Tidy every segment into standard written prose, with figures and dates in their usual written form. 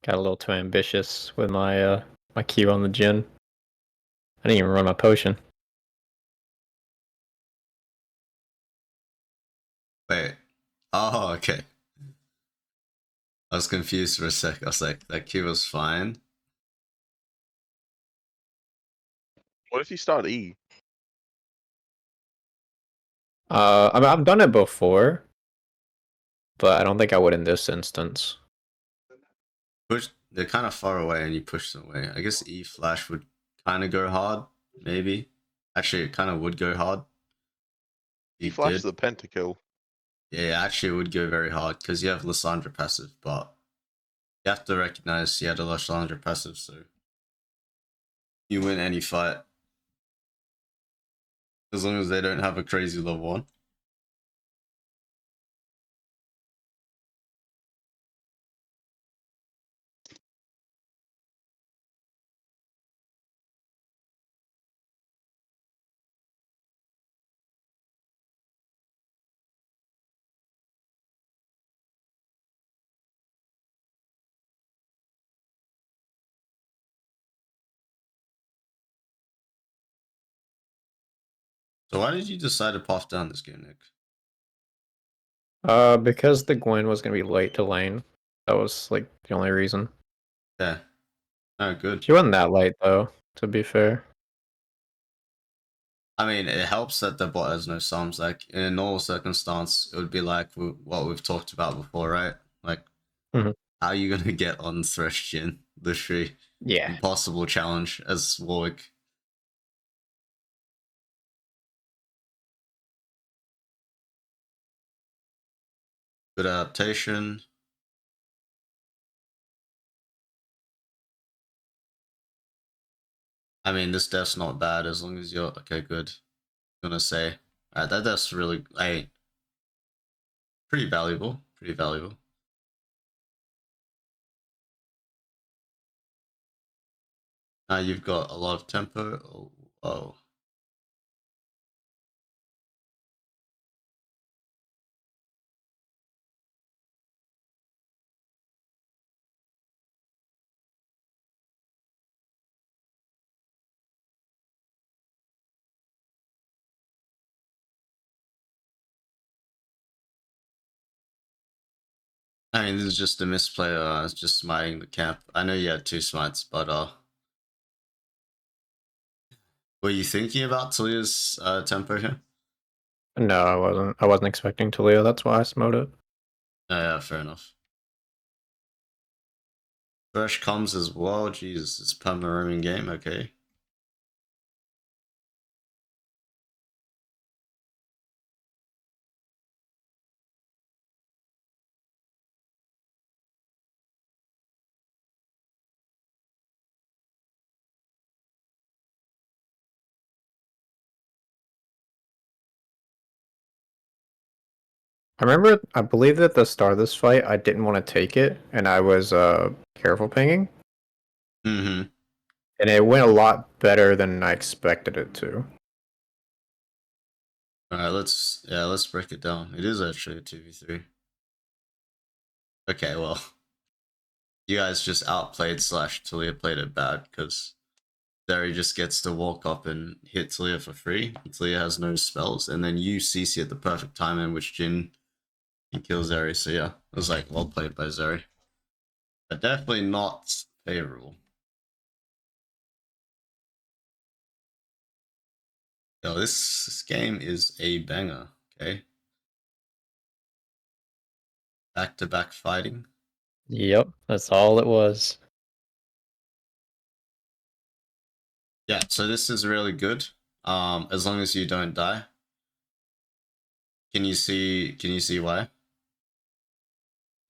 Got a little too ambitious with my Q on the Jhin. I didn't even run my potion. Wait. Oh, okay. I was confused for a sec. I was like, that Q was fine. What if you start E? I mean, I've done it before, but I don't think I would in this instance. They're kind of far away and you push them away. I guess E flash would kind of go hard, maybe. Actually, it kind of would go hard. E You flash did. the pentakill. Yeah, actually, it would go very hard because you have Lissandra passive, but you have to recognize he had a Lissandra passive, so you win any fight as long as they don't have a crazy level 1. So why did you decide to path down this game, Nick? Because the Gwen was gonna be late to lane. That was like the only reason. Yeah. Oh, good. She wasn't that late though, to be fair. I mean, it helps that the bot has no sums. Like, in a normal circumstance, it would be like what we've talked about before, right? Like, Mhm. how are you going to get on Thresh Jhin? Literally, Yeah. impossible challenge as Warwick. Good adaptation. I mean, this death's not bad as long as you're okay. Good. I'm gonna say that death's really pretty valuable. Pretty valuable. Now you've got a lot of tempo. Oh. I mean, this is just a misplay. Just smiting the camp. I know you had 2 smites, but were you thinking about Talia's tempo here? No, I wasn't. I wasn't expecting Taliyah. That's why I smote it. Yeah, fair enough. Thresh comes as well. Jesus, it's perma roaming game. Okay. I believe that at the start of this fight, I didn't want to take it, and I was careful pinging, Mm-hmm. and it went a lot better than I expected it to. All right, let's break it down. It is actually a 2v3. Okay, well, you guys just outplayed slash Talia played it bad because Zeri just gets to walk up and hit Talia for free. Talia has no spells, and then you CC at the perfect time in which Jhin can kill Zeri. So yeah, it was like well played by Zeri, but definitely not favorable. Yo, this game is a banger. Okay, back to back fighting. Yep, that's all it was. Yeah, so this is really good. As long as you don't die. Can you see why?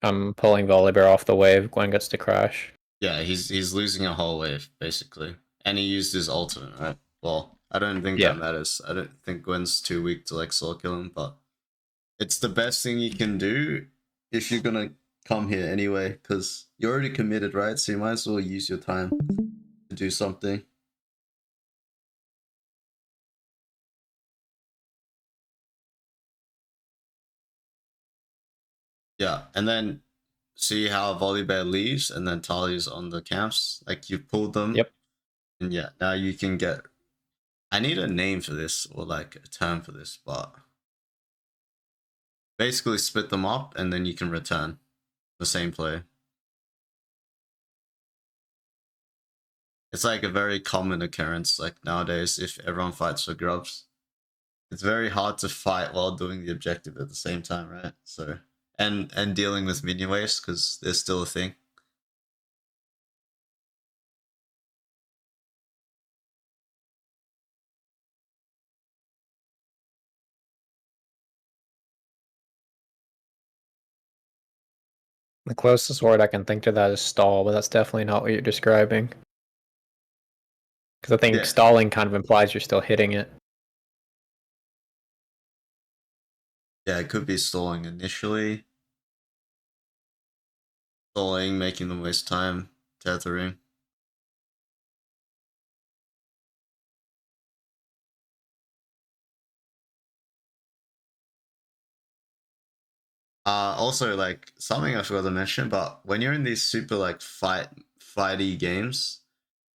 I'm pulling Volibear off the wave. Gwen gets to crash. Yeah, he's losing a whole wave, basically. And he used his ultimate, right? Well, I don't think Yeah. that matters. I don't think Gwen's too weak to like soul kill him, but it's the best thing you can do if you're gonna come here anyway, because you're already committed, right? So you might as well use your time to do something. Yeah, and then see how Volibear leaves and then Talia's on the camps? Like you pulled them. Yep. And yeah, now you can get. I need a name for this or like a term for this, but basically split them up and then you can return the same play. It's like a very common occurrence like nowadays if everyone fights for grubs. It's very hard to fight while doing the objective at the same time, right? So and dealing with minion waves because there's still a thing. The closest word I can think to that is stall, but that's definitely not what you're describing. Because I think Yeah. stalling kind of implies you're still hitting it. Yeah, it could be stalling initially. Stalling, making them waste time, tethering. Also, like something I forgot to mention, but when you're in these super like fighty games,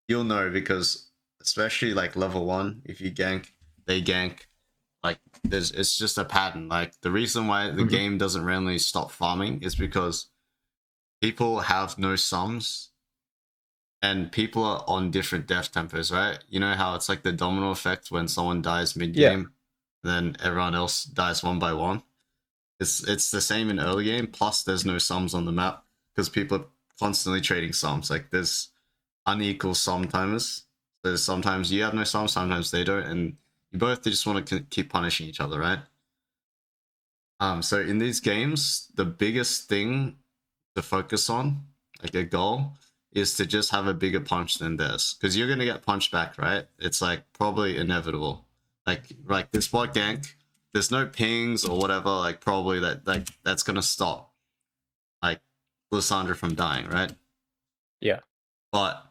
you'll know because especially like level 1, if you gank, they gank. Like it's just a pattern. Like the reason why the game doesn't randomly stop farming is because people have no sums and people are on different death tempos, right? You know how it's like the domino effect when someone dies mid game, then everyone else dies one by one. It's the same in early game. Plus, there's no sums on the map because people are constantly trading sums. Like there's unequal sum timers. There's sometimes you have no sums, sometimes they don't, and you both just want to keep punishing each other, right? So in these games, the biggest thing to focus on, like a goal, is to just have a bigger punch than theirs, because you're gonna get punched back, right? It's like probably inevitable. Like this bot gank, there's no pings or whatever. Like probably that's gonna stop like Lissandra from dying, right? Yeah. But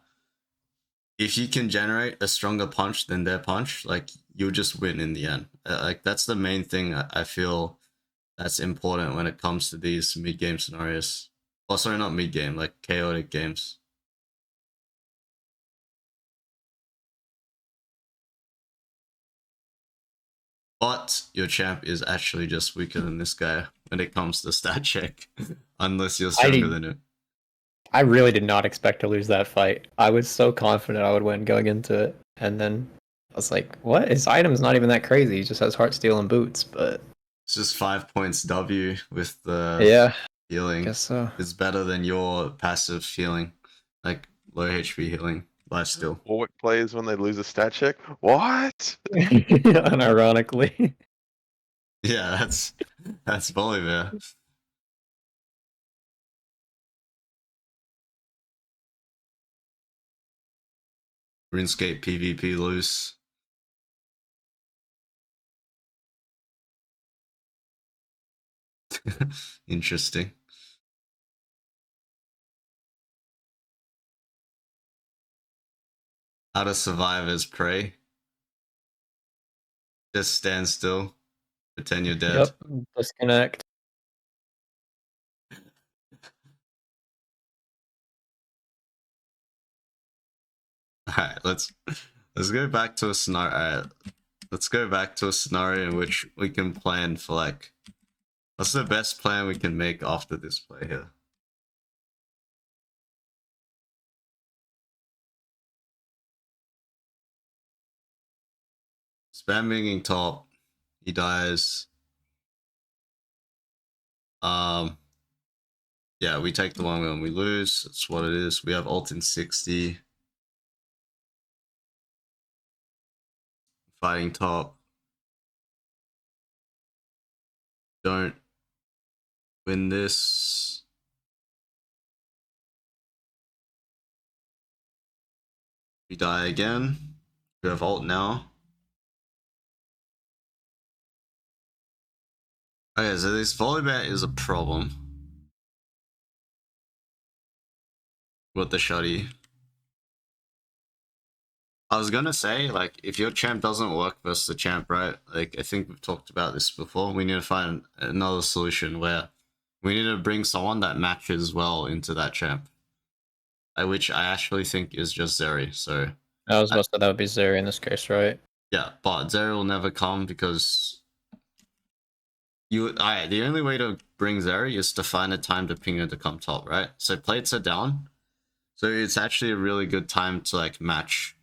if you can generate a stronger punch than their punch, like you'll just win in the end. Like that's the main thing I feel that's important when it comes to these mid game scenarios. Oh, sorry, not mid game, like chaotic games. But your champ is actually just weaker than this guy when it comes to stat check, unless you're stronger than him. I really did not expect to lose that fight. I was so confident I would win going into it, and then I was like, "What? His item's not even that crazy. He just has Heartsteel and boots." But it's just 5 points W with the healing. Guess so. It's better than your passive healing, like low HP healing, lifesteal. Warwick plays when they lose a stat check. What? Unironically. Yeah, that's Volibear. RuneScape PvP loose. Interesting. How to survive as prey. Just stand still. Pretend you're dead. Yep. Disconnect. Alright, let's go back to a scenario. Let's go back to a scenario in which we can plan for like, what's the best plan we can make after this play here? Spam binging top. He dies. Yeah, we take the one when we lose. That's what it is. We have ult in 60. Fighting top. Don't win this. We die again. We have ult now. Okay, so this Volibear is a problem. With the shoddy. I was gonna say, like, if your champ doesn't work versus the champ, right? Like, I think we've talked about this before. We need to find another solution where We need to bring someone that matches well into that champ. Which I actually think is just Zeri. So I was about to say that would be Zeri in this case, right? yeah, but Zeri will never come because the only way to bring Zeri is to find a time to ping her to come top, right? So plates are down. So it's actually a really good time to like match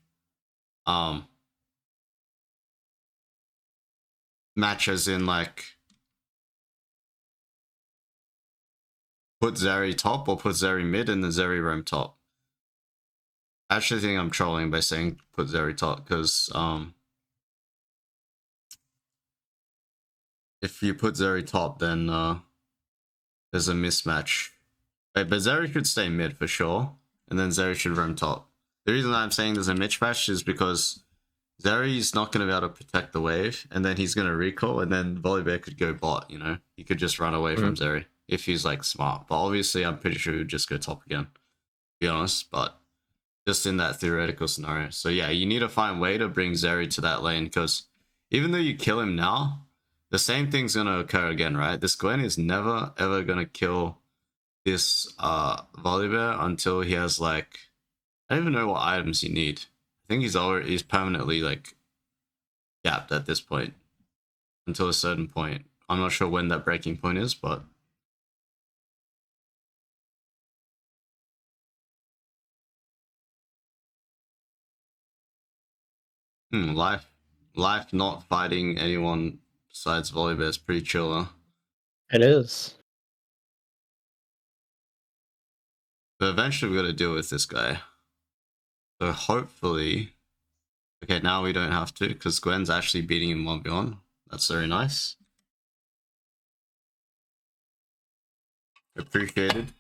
match as in like put Zeri top or put Zeri mid and the Zeri roam top. I actually think I'm trolling by saying put Zeri top because if you put Zeri top, then there's a mismatch. But Zeri should stay mid for sure, and then Zeri should roam top. The reason I'm saying there's a mismatch is because Zeri's not going to be able to protect the wave, and then he's going to recall, and then Volibear could go bot, you know? He could just run away from Zeri if he's like smart. But obviously, I'm pretty sure he would just go top again, to be honest. But just in that theoretical scenario. So yeah, you need to find a way to bring Zeri to that lane, because even though you kill him now, the same thing's going to occur again, right? This Gwen is never, ever going to kill this Volibear until he has like, I don't even know what items you need. I think he's permanently like gapped at this point until a certain point. I'm not sure when that breaking point is, but life not fighting anyone besides Volibear is pretty chill, huh? It is. But eventually we got to deal with this guy. So hopefully, okay, now we don't have to because Gwen's actually beating him 1v1. That's very nice. Appreciated.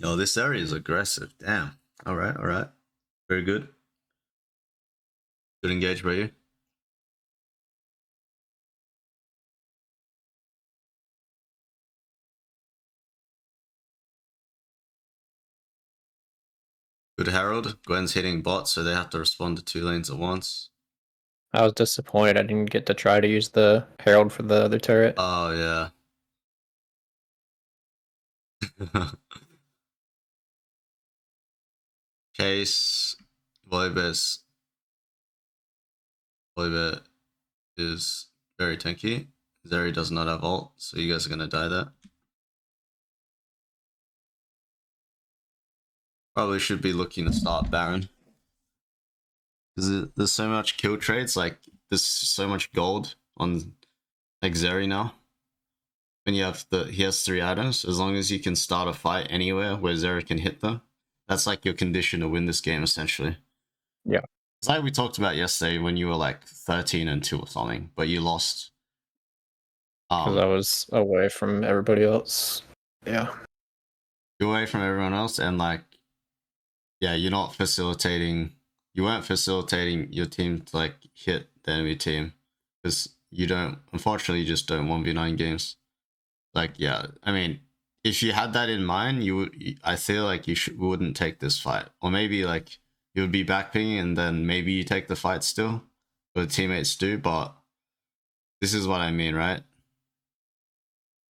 Oh, this area is aggressive. Damn. All right, all right. Very good. Good engage by you. Good Herald. Gwen's hitting bot, so they have to respond to 2 lanes at once. I was disappointed I didn't get to try to use the Herald for the other turret. Oh, yeah. Case. Volibear is very tanky. Zeri does not have ult, so you guys are going to die there. Probably should be looking to start Baron. Because there's so much kill trades, like there's so much gold on like Zeri now. When you have he has 3 items, as long as you can start a fight anywhere where Zeri can hit them, that's like your condition to win this game essentially. Yeah. It's like we talked about yesterday when you were like 13-2 or something, but you lost. Because I was away from everybody else. Yeah. You're away from everyone else, and like, yeah, you weren't facilitating your team to like hit the enemy team because unfortunately, you just don't 1v9 games. Like, yeah, I mean, if you had that in mind, I feel like you wouldn't take this fight, or maybe like you would be backpicking and then maybe you take the fight still, but teammates do. But this is what I mean, right?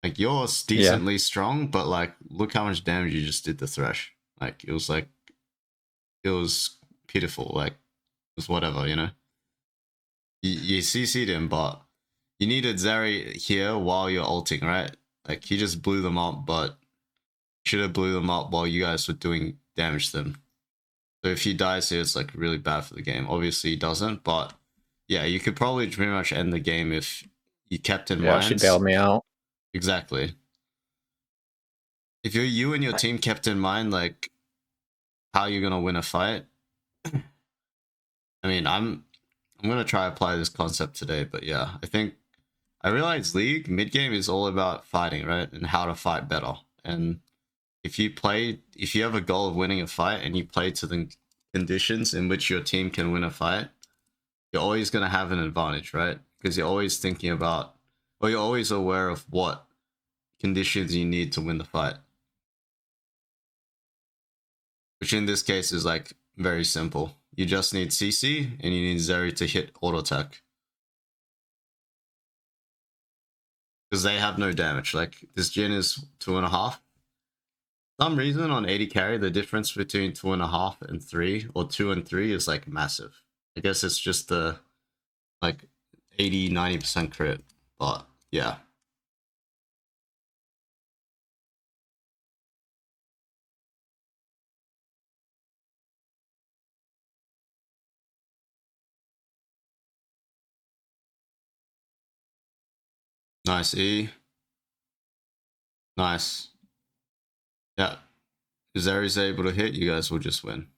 Like, you're decently strong, but like, look how much damage you just did to Thresh. Like, it was pitiful. Like, it was whatever, you know. You CC'd him, but you needed Zeri here while you're ulting, right? Like, he just blew them up, but should have blew them up while you guys were doing damage to them. So if he dies here, it's like really bad for the game. Obviously, he doesn't, but yeah, you could probably pretty much end the game if you kept in mind. Yeah, she bailed me out. Exactly. If you and your team kept in mind like how you're gonna win a fight. I mean, I'm gonna try to apply this concept today, but yeah, I realize League mid game is all about fighting, right, and how to fight better. And if you have a goal of winning a fight and you play to the conditions in which your team can win a fight, you're always gonna have an advantage, right? Because you're always thinking about, or you're always aware of what conditions you need to win the fight. Which in this case is like very simple. You just need CC and you need Zeri to hit auto attack. because they have no damage. Like this Jhin is 2.5. Some reason on 80 carry, the difference between 2.5 and 3, or 2 and 3, is like massive. I guess it's just the like 80-90% crit, but yeah. Nice E. Nice. Yeah. If Zeri's able to hit, you guys will just win.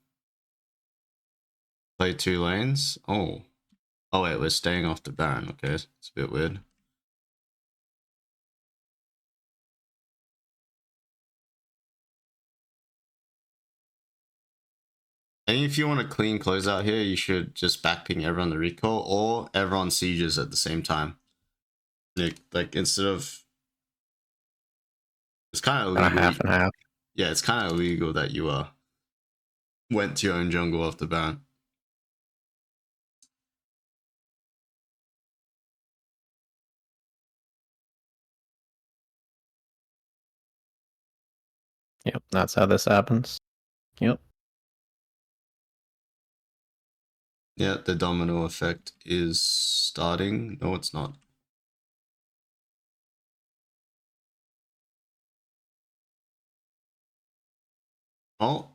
Play 2 lanes. Oh. Oh wait, we're staying off the Baron. Okay, it's a bit weird. I think if you want a clean closeout here, you should just backping everyone the recall, or everyone sieges at the same time. Like instead of, it's kind of illegal. Half and half. Yeah, it's kind of illegal that you went to your own jungle off the Baron. Yep, that's how this happens. Yep. Yeah, the domino effect is starting. No, it's not. Oh,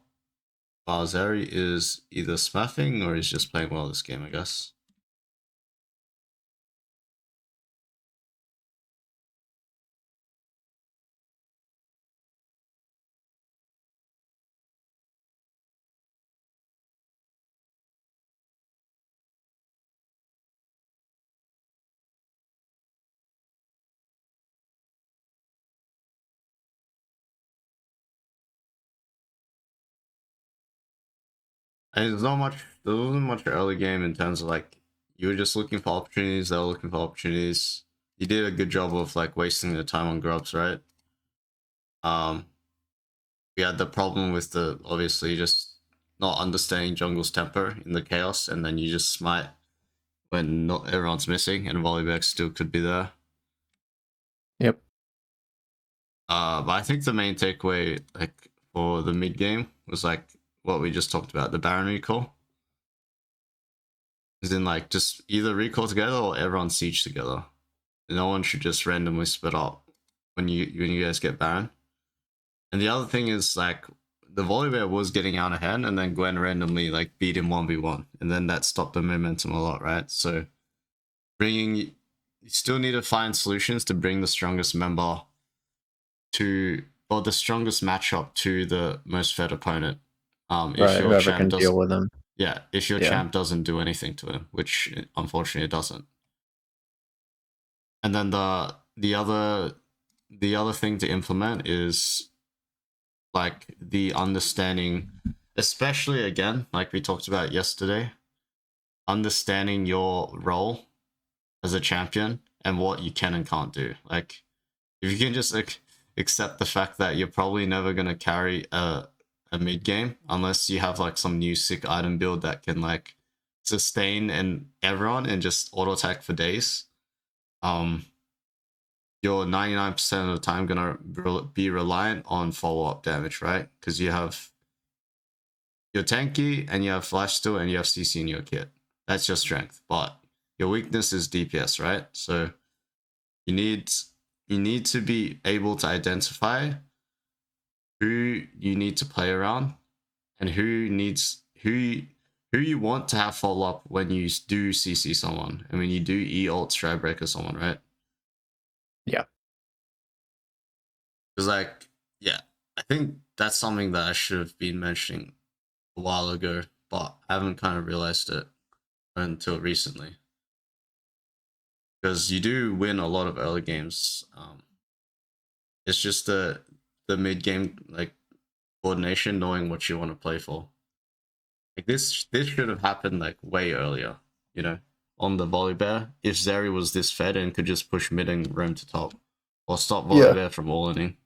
Zeri is either smurfing or he's just playing well this game, I guess. And there wasn't much early game in terms of like, you were just looking for opportunities, they were looking for opportunities. You did a good job of like wasting the time on grubs, right? We had the problem with the, obviously, just not understanding jungle's tempo in the chaos, and then you just smite when not everyone's missing, and Volibear still could be there. Yep. But I think the main takeaway, like for the mid game, was like what we just talked about, the Baron recall. As in, like, just either recall together or everyone siege together. No one should just randomly split up when you guys get Baron. And the other thing is, like, the Volibear was getting out of hand, and then Gwen randomly like beat him 1v1, and then that stopped the momentum a lot, right? So you still need to find solutions to bring the strongest member to, or the strongest matchup to the most fed opponent. If Right, your whoever champ can does, deal with them. yeah, if your Yeah. champ doesn't do anything to him, which unfortunately it doesn't. And then the other thing to implement is like the understanding, especially again, like we talked about yesterday, understanding your role as a champion and what you can and can't do. Like, if you can just like accept the fact that you're probably never gonna carry a mid game unless you have like some new sick item build that can like sustain and everyone and just auto attack for days. You're 99% of the time gonna be reliant on follow-up damage, right? Because you have your tanky and you have flash still and you have CC in your kit. That's your strength, but your weakness is DPS, right? So you need to be able to identify who you need to play around and who you want to have follow up when you do CC someone and when you do E-ult Stridebreaker someone, right? Yeah. Because like, yeah, I think that's something that I should have been mentioning a while ago, but I haven't kind of realized it until recently. Because you do win a lot of early games. It's just the mid game like coordination, knowing what you want to play for. Like this should have happened like way earlier, you know, on the Volibear. If Zeri was this fed and could just push mid and roam to top, or stop Volibear from all-inning.